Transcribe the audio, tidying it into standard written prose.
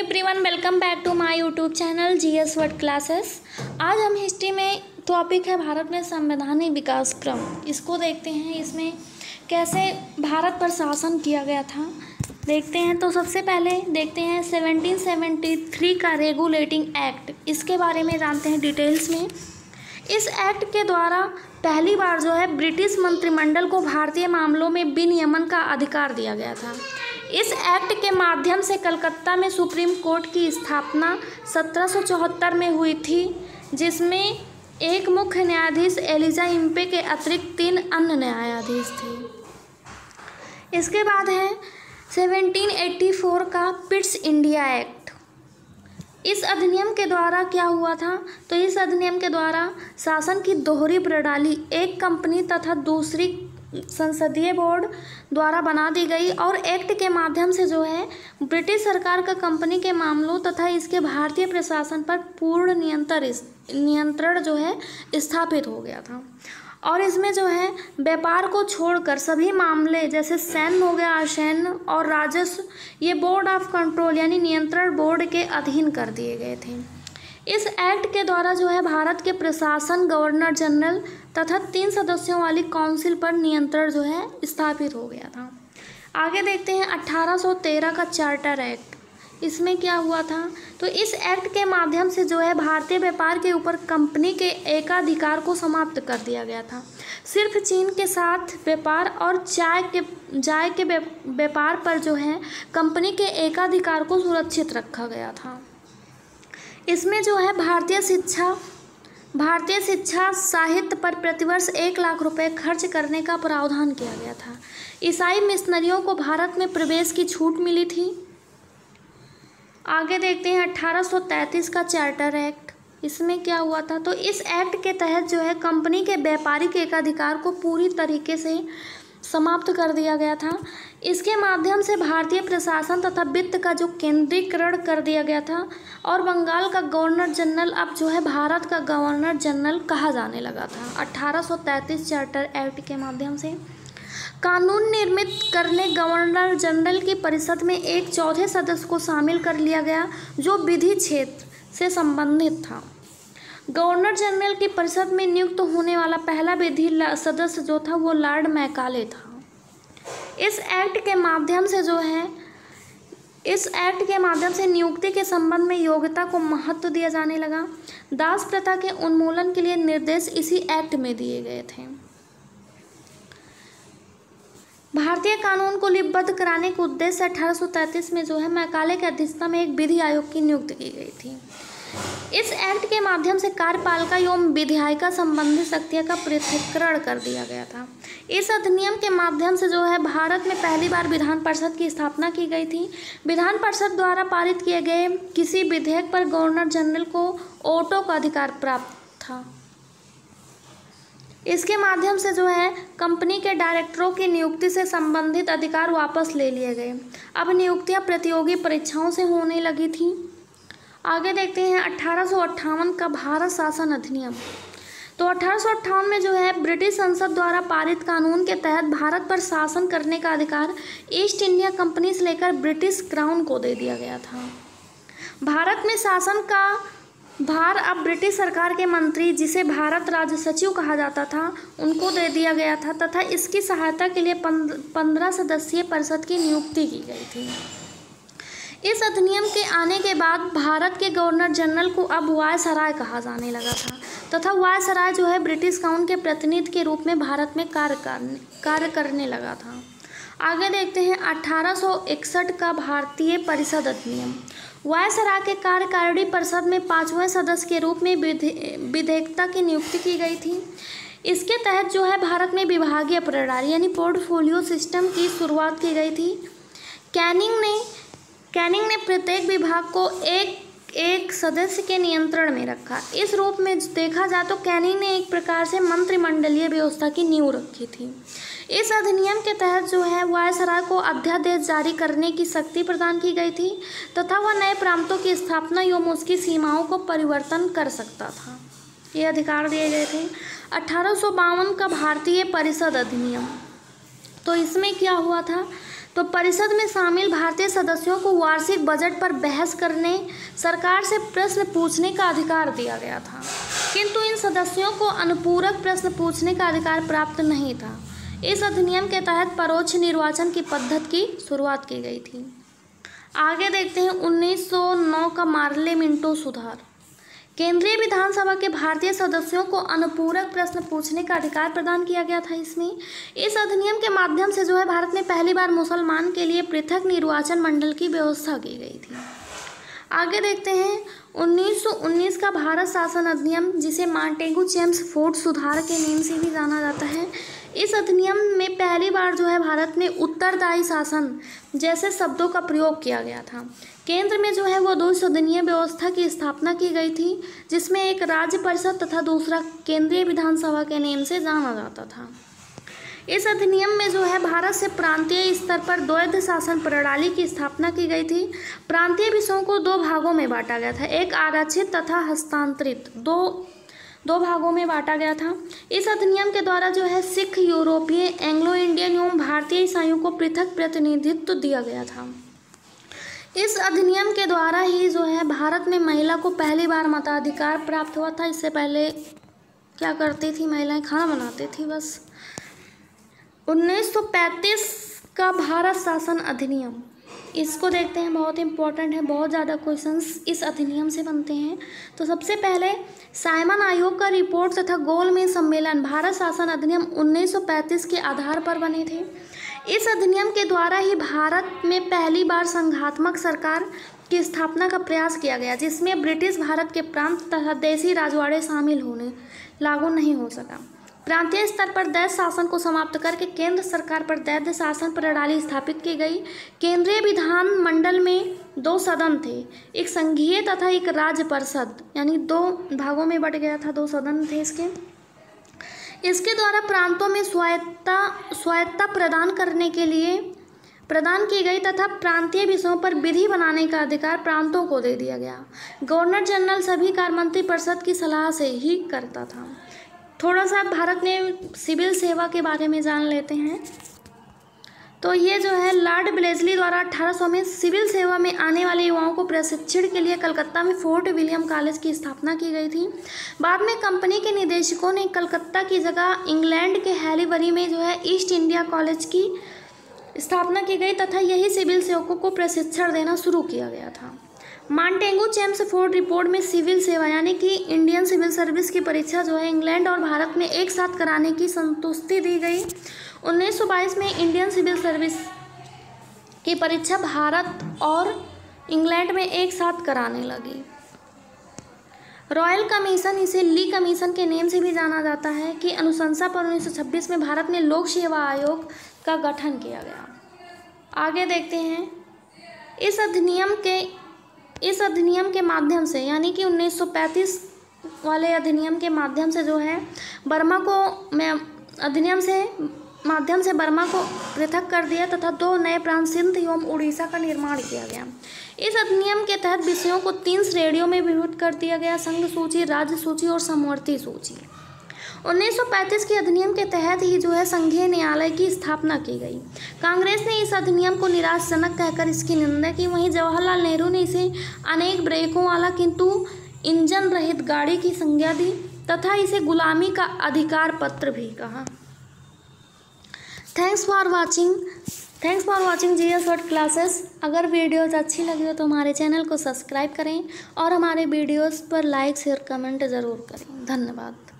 Everyone, welcome back to my YouTube channel GS word classes. आज हम history में topic है भारत में संवैधानिक विकास क्रम। इसको देखते हैं, इसमें कैसे भारत पर शासन किया गया था देखते हैं। तो सबसे पहले देखते हैं 1773 का रेगुलेटिंग एक्ट, इसके बारे में जानते हैं डिटेल्स में। इस एक्ट के द्वारा पहली बार जो है ब्रिटिश मंत्रिमंडल को भारतीय मामलों में विनियमन का अधिकार दिया गया था। इस एक्ट के माध्यम से कलकत्ता में सुप्रीम कोर्ट की स्थापना 1774 में हुई थी, जिसमें एक मुख्य न्यायाधीश एलिजा इम्पे के अतिरिक्त 3 अन्य न्यायाधीश थे। इसके बाद है 1784 का पिट्स इंडिया एक्ट। इस अधिनियम के द्वारा क्या हुआ था, तो इस अधिनियम के द्वारा शासन की दोहरी प्रणाली एक कंपनी तथा दूसरी संसदीय बोर्ड द्वारा बना दी गई और एक्ट के माध्यम से जो है ब्रिटिश सरकार का कंपनी के मामलों तथा इसके भारतीय प्रशासन पर पूर्ण नियंत्रण जो है स्थापित हो गया था। और इसमें जो है व्यापार को छोड़कर सभी मामले जैसे सैन्य हो गया, असैन्य और राजस्व, ये बोर्ड ऑफ कंट्रोल यानी नियंत्रण बोर्ड के अधीन कर दिए गए थे। इस एक्ट के द्वारा जो है भारत के प्रशासन, गवर्नर जनरल तथा 3 सदस्यों वाली काउंसिल पर नियंत्रण जो है स्थापित हो गया था। आगे देखते हैं 1813 का चार्टर एक्ट। इसमें क्या हुआ था, तो इस एक्ट के माध्यम से जो है भारतीय व्यापार के ऊपर कंपनी के एकाधिकार को समाप्त कर दिया गया था। सिर्फ चीन के साथ व्यापार और चाय के व्यापार पर जो है कंपनी के एकाधिकार को सुरक्षित रखा गया था। इसमें जो है भारतीय शिक्षा साहित्य पर प्रतिवर्ष 1 लाख रुपए खर्च करने का प्रावधान किया गया था। ईसाई मिशनरियों को भारत में प्रवेश की छूट मिली थी। आगे देखते हैं 1833 का चार्टर एक्ट। इसमें क्या हुआ था, तो इस एक्ट के तहत जो है कंपनी के व्यापारिक एकाधिकार को पूरी तरीके से समाप्त कर दिया गया था। इसके माध्यम से भारतीय प्रशासन तथा वित्त का जो केंद्रीकरण कर दिया गया था और बंगाल का गवर्नर जनरल अब जो है भारत का गवर्नर जनरल कहा जाने लगा था। 1833 चार्टर एक्ट के माध्यम से कानून निर्मित करने गवर्नर जनरल की परिषद में एक चौथे सदस्य को शामिल कर लिया गया जो विधि क्षेत्र से संबंधित था। गवर्नर जनरल की परिषद में नियुक्त होने वाला पहला विधि सदस्य जो था वो लॉर्ड मैकाले था। इस एक्ट के माध्यम से नियुक्ति के संबंध में योग्यता को महत्व दिया जाने लगा। दास प्रथा के उन्मूलन के लिए निर्देश इसी एक्ट में दिए गए थे। भारतीय कानून को लिपिबद्ध कराने के उद्देश्य से 1833 में जो है मैकाले की अध्यक्षता में एक विधि आयोग की नियुक्ति की गई थी। इस एक्ट के माध्यम से कार्यपालिका एवं विधायिका संबंधी शक्तियों का पृथक्करण कर दिया गया था। इस अधिनियम के माध्यम से जो है भारत में पहली बार विधान परिषद की स्थापना की गई थी। विधान परिषद द्वारा पारित किए गए किसी विधेयक पर गवर्नर जनरल को ओटो का अधिकार प्राप्त था। इसके माध्यम से जो है कंपनी के डायरेक्टरों की नियुक्ति से संबंधित अधिकार वापस ले लिए गए। अब नियुक्तियां प्रतियोगी परीक्षाओं से होने लगी थी। आगे देखते हैं 1858 का भारत शासन अधिनियम। तो 1858 में जो है ब्रिटिश संसद द्वारा पारित कानून के तहत भारत पर शासन करने का अधिकार ईस्ट इंडिया कंपनी से लेकर ब्रिटिश क्राउन को दे दिया गया था। भारत में शासन का भार अब ब्रिटिश सरकार के मंत्री, जिसे भारत राज्य सचिव कहा जाता था, उनको दे दिया गया था तथा इसकी सहायता के लिए 15 सदस्यीय परिषद की नियुक्ति की गई थी। इस अधिनियम के आने के बाद भारत के गवर्नर जनरल को अब वायसराय कहा जाने लगा था तथा वायसराय जो है ब्रिटिश क्राउन के प्रतिनिधि के रूप में भारत में कार्य करने लगा था। आगे देखते हैं 1861 का भारतीय परिषद अधिनियम। वायसराय के कार्यकारिणी परिषद में 5वें सदस्य के रूप में विधेयकता की नियुक्ति की गई थी। इसके तहत जो है भारत में विभागीय प्रणाली यानी पोर्टफोलियो सिस्टम की शुरुआत की गई थी। कैनिंग ने प्रत्येक विभाग को एक सदस्य के नियंत्रण में रखा। इस रूप में देखा जाए तो कैनिंग ने एक प्रकार से मंत्रिमंडलीय व्यवस्था की नींव रखी थी। इस अधिनियम के तहत जो है वायसराय को अध्यादेश जारी करने की शक्ति प्रदान की गई थी तथा वह नए प्रांतों की स्थापना एवं उसकी सीमाओं को परिवर्तन कर सकता था। ये अधिकार दिए गए थे। 1852 का भारतीय परिषद अधिनियम। तो इसमें क्या हुआ था, तो परिषद में शामिल भारतीय सदस्यों को वार्षिक बजट पर बहस करने, सरकार से प्रश्न पूछने का अधिकार दिया गया था, किंतु इन सदस्यों को अनुपूरक प्रश्न पूछने का अधिकार प्राप्त नहीं था। इस अधिनियम के तहत परोक्ष निर्वाचन की पद्धति की शुरुआत की गई थी। आगे देखते हैं 1909 का मार्ले मिंटो सुधार। केंद्रीय विधानसभा के भारतीय सदस्यों को अनुपूरक प्रश्न पूछने का अधिकार प्रदान किया गया था। इसमें इस अधिनियम के माध्यम से जो है भारत में पहली बार मुसलमान के लिए पृथक निर्वाचन मंडल की व्यवस्था की गई थी। आगे देखते हैं 1919 का भारत शासन अधिनियम, जिसे मॉन्टेगू चेम्सफोर्ड सुधार के नाम से भी जाना जाता है। इस अधिनियम में पहली बार जो है भारत में उत्तरदायी शासन जैसे शब्दों का प्रयोग किया गया था। केंद्र में जो है वो 2 सदनीय व्यवस्था की स्थापना की गई थी, जिसमें एक राज्य परिषद तथा दूसरा केंद्रीय विधानसभा के नाम से जाना जाता था। इस अधिनियम में जो है भारत से प्रांतीय स्तर पर द्वैध शासन प्रणाली की स्थापना की गई थी। प्रांतीय विषयों को 2 भागों में बांटा गया था, एक आरक्षित तथा हस्तांतरित, दो भागों में बांटा गया था। इस अधिनियम के द्वारा जो है सिख, यूरोपीय, एंग्लो इंडियन एवं भारतीय ईसाइयों को पृथक प्रतिनिधित्व दिया गया था। इस अधिनियम के द्वारा ही जो है भारत में महिला को पहली बार मताधिकार प्राप्त हुआ था। इससे पहले क्या करती थी महिलाएं? खाना बनाती थी बस। 1935 का भारत शासन अधिनियम, इसको देखते हैं, बहुत इंपॉर्टेंट है, बहुत ज़्यादा क्वेश्चंस इस अधिनियम से बनते हैं। तो सबसे पहले साइमन आयोग का रिपोर्ट तथा गोलमेज सम्मेलन भारत शासन अधिनियम 1935 के आधार पर बने थे। इस अधिनियम के द्वारा ही भारत में पहली बार संघात्मक सरकार की स्थापना का प्रयास किया गया, जिसमें ब्रिटिश भारत के प्रांत तथा देशी राजवाड़े शामिल होने लागू नहीं हो सका। प्रांतीय स्तर पर दैत्य शासन को समाप्त करके केंद्र सरकार पर दैत्य शासन प्रणाली स्थापित की गई। केंद्रीय विधान मंडल में 2 सदन थे, एक संघीय तथा एक राज्य परिषद, यानी 2 भागों में बट गया था, 2 सदन थे इसके द्वारा प्रांतों में स्वायत्तता प्रदान की गई तथा प्रांतीय विषयों पर विधि बनाने का अधिकार प्रांतों को दे दिया गया। गवर्नर जनरल सभी कार्य मंत्री परिषद की सलाह से ही करता था। थोड़ा सा भारत में सिविल सेवा के बारे में जान लेते हैं। तो ये जो है लॉर्ड ब्लेजली द्वारा 1800 में सिविल सेवा में आने वाले युवाओं को प्रशिक्षण के लिए कलकत्ता में फोर्ट विलियम कॉलेज की स्थापना की गई थी। बाद में कंपनी के निदेशकों ने कलकत्ता की जगह इंग्लैंड के हैलीबरी में जो है ईस्ट इंडिया कॉलेज की स्थापना की गई तथा यही सिविल सेवकों को प्रशिक्षण देना शुरू किया गया था। मॉन्टेगू चेम्सफोर्ड रिपोर्ट में सिविल सेवा यानी कि इंडियन सिविल सर्विस की परीक्षा जो है इंग्लैंड और भारत में एक साथ कराने की संतुष्टि दी गई। 1922 में इंडियन सिविल सर्विस की परीक्षा भारत और इंग्लैंड में एक साथ कराने लगी। रॉयल कमीशन, इसे ली कमीशन के नाम से भी जाना जाता है, की अनुशंसा पर 1926 में भारत में लोक सेवा आयोग का गठन किया गया। आगे देखते हैं इस अधिनियम के माध्यम से यानी कि 1935 वाले अधिनियम के माध्यम से जो है माध्यम से बर्मा को पृथक कर दिया तथा 2 नए प्रांत सिंध एवं उड़ीसा का निर्माण किया गया। इस अधिनियम के तहत विषयों को 3 श्रेणियों में विभक्त कर दिया गया, संघ सूची, राज्य सूची और समवर्ती सूची। 1935 के अधिनियम के तहत ही जो है संघीय न्यायालय की स्थापना की गई। कांग्रेस ने इस अधिनियम को निराशाजनक कहकर इसकी निंदा की। वहीं जवाहरलाल नेहरू ने इसे अनेक ब्रेकों वाला किंतु इंजन रहित गाड़ी की संज्ञा दी तथा इसे गुलामी का अधिकार पत्र भी कहा। Thanks for watching GS word classes. अगर वीडियोज़ अच्छी लगी हो तो हमारे चैनल को सब्सक्राइब करें और हमारे वीडियोज़ पर लाइक शेयर कमेंट ज़रूर करें। धन्यवाद।